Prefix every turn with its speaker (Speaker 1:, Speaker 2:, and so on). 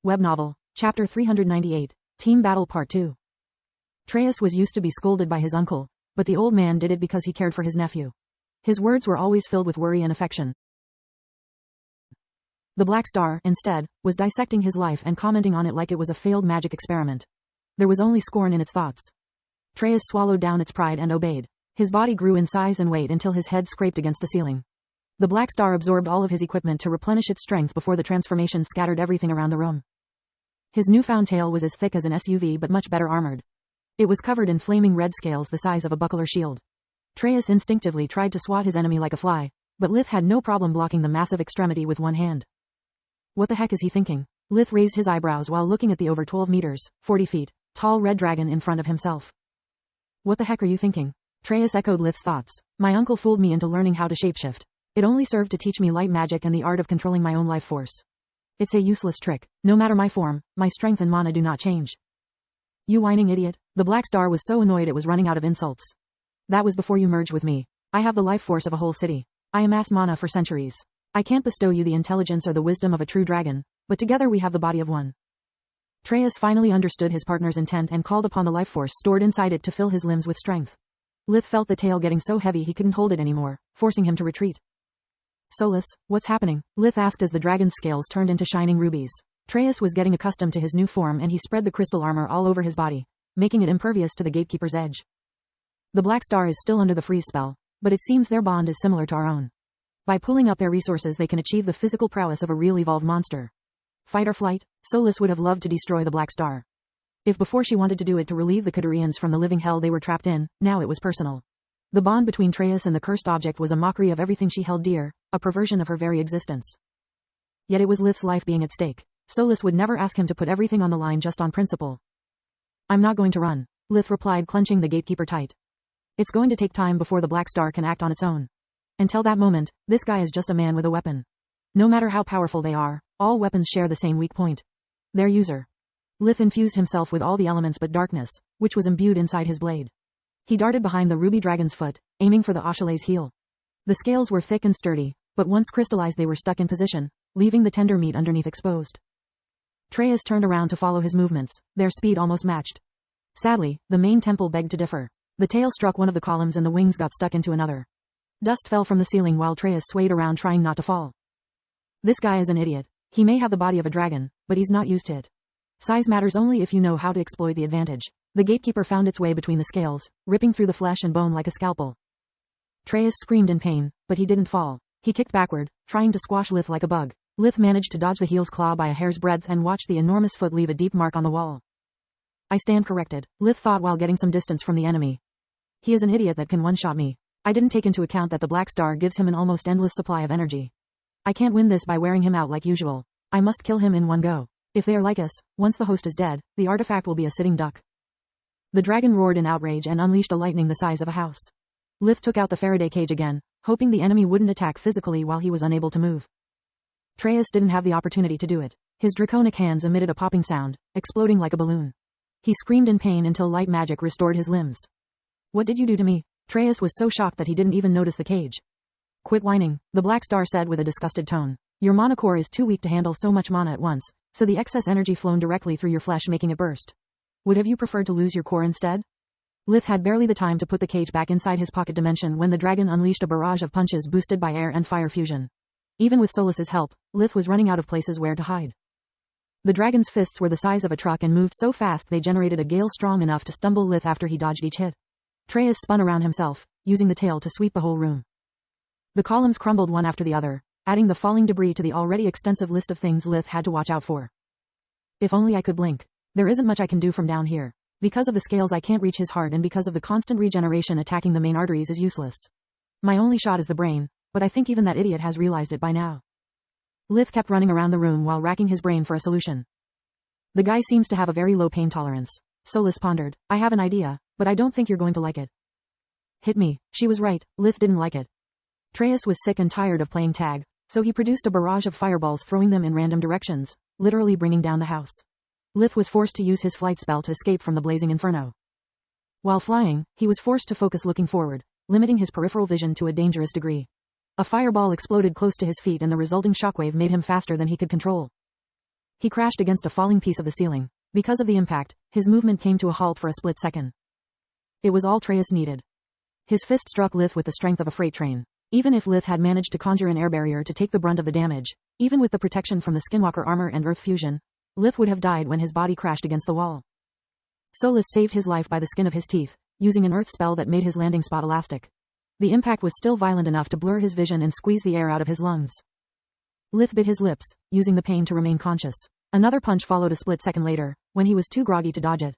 Speaker 1: Web Novel, Chapter 398, Team Battle Part 2. Trace was used to be scolded by his uncle, but the old man did it because he cared for his nephew. His words were always filled with worry and affection. The Black Star, instead, was dissecting his life and commenting on it like it was a failed magic experiment. There was only scorn in its thoughts. Trace swallowed down its pride and obeyed. His body grew in size and weight until his head scraped against the ceiling. The Black Star absorbed all of his equipment to replenish its strength before the transformation scattered everything around the room. His newfound tail was as thick as an SUV but much better armored. It was covered in flaming red scales the size of a buckler shield. Trace instinctively tried to swat his enemy like a fly, but Lith had no problem blocking the massive extremity with one hand. What the heck is he thinking? Lith raised his eyebrows while looking at the over 12 meters, 40 feet, tall red dragon in front of himself. What the heck are you thinking? Trace echoed Lith's thoughts. My uncle fooled me into learning how to shapeshift. It only served to teach me light magic and the art of controlling my own life force. It's a useless trick. No matter my form, my strength and mana do not change. You whining idiot. The Black Star was so annoyed it was running out of insults. That was before you merged with me. I have the life force of a whole city. I amass mana for centuries. I can't bestow you the intelligence or the wisdom of a true dragon, but together we have the body of one. Trace finally understood his partner's intent and called upon the life force stored inside it to fill his limbs with strength. Lith felt the tail getting so heavy he couldn't hold it anymore, forcing him to retreat. Solus, what's happening? Lith asked as the dragon's scales turned into shining rubies. Trace was getting accustomed to his new form and he spread the crystal armor all over his body, making it impervious to the gatekeeper's edge. The Black Star is still under the freeze spell, but it seems their bond is similar to our own. By pulling up their resources they can achieve the physical prowess of a real evolved monster. Fight or flight? Solus would have loved to destroy the Black Star. If before she wanted to do it to relieve the Kadarians from the living hell they were trapped in, now it was personal. The bond between Trace and the cursed object was a mockery of everything she held dear, a perversion of her very existence. Yet it was Lith's life being at stake. Solus would never ask him to put everything on the line just on principle. I'm not going to run, Lith replied, clenching the gatekeeper tight. It's going to take time before the Black Star can act on its own. Until that moment, this guy is just a man with a weapon. No matter how powerful they are, all weapons share the same weak point. Their user. Lith infused himself with all the elements but darkness, which was imbued inside his blade. He darted behind the ruby dragon's foot, aiming for the Oshalay's heel. The scales were thick and sturdy, but once crystallized they were stuck in position, leaving the tender meat underneath exposed. Trace turned around to follow his movements, their speed almost matched. Sadly, the main temple begged to differ. The tail struck one of the columns and the wings got stuck into another. Dust fell from the ceiling while Trace swayed around trying not to fall. This guy is an idiot. He may have the body of a dragon, but he's not used to it. Size matters only if you know how to exploit the advantage. The gatekeeper found its way between the scales, ripping through the flesh and bone like a scalpel. Trace screamed in pain, but he didn't fall. He kicked backward, trying to squash Lith like a bug. Lith managed to dodge the heel's claw by a hair's breadth and watched the enormous foot leave a deep mark on the wall. I stand corrected, Lith thought while getting some distance from the enemy. He is an idiot that can one-shot me. I didn't take into account that the Black Star gives him an almost endless supply of energy. I can't win this by wearing him out like usual. I must kill him in one go. If they are like us, once the host is dead, the artifact will be a sitting duck. The dragon roared in outrage and unleashed a lightning the size of a house. Lith took out the Faraday cage again, hoping the enemy wouldn't attack physically while he was unable to move. Trace didn't have the opportunity to do it. His draconic hands emitted a popping sound, exploding like a balloon. He screamed in pain until light magic restored his limbs. What did you do to me? Trace was so shocked that he didn't even notice the cage. Quit whining, the Black Star said with a disgusted tone. Your mana core is too weak to handle so much mana at once, so the excess energy flown directly through your flesh making it burst. Would have you preferred to lose your core instead? Lith had barely the time to put the cage back inside his pocket dimension when the dragon unleashed a barrage of punches boosted by air and fire fusion. Even with Solus's help, Lith was running out of places where to hide. The dragon's fists were the size of a truck and moved so fast they generated a gale strong enough to stumble Lith after he dodged each hit. Trace spun around himself, using the tail to sweep the whole room. The columns crumbled one after the other, adding the falling debris to the already extensive list of things Lith had to watch out for. If only I could blink. There isn't much I can do from down here. Because of the scales I can't reach his heart and because of the constant regeneration attacking the main arteries is useless. My only shot is the brain, but I think even that idiot has realized it by now. Lith kept running around the room while racking his brain for a solution. The guy seems to have a very low pain tolerance. Solus pondered. I have an idea, but I don't think you're going to like it. Hit me. She was right, Lith didn't like it. Trace was sick and tired of playing tag, so he produced a barrage of fireballs throwing them in random directions, literally bringing down the house. Lith was forced to use his flight spell to escape from the blazing inferno. While flying, he was forced to focus looking forward, limiting his peripheral vision to a dangerous degree. A fireball exploded close to his feet and the resulting shockwave made him faster than he could control. He crashed against a falling piece of the ceiling. Because of the impact, his movement came to a halt for a split second. It was all Treyas needed. His fist struck Lith with the strength of a freight train. Even if Lith had managed to conjure an air barrier to take the brunt of the damage, even with the protection from the Skinwalker armor and Earth fusion, Lith would have died when his body crashed against the wall. Solus saved his life by the skin of his teeth, using an Earth spell that made his landing spot elastic. The impact was still violent enough to blur his vision and squeeze the air out of his lungs. Lith bit his lips, using the pain to remain conscious. Another punch followed a split second later, when he was too groggy to dodge it.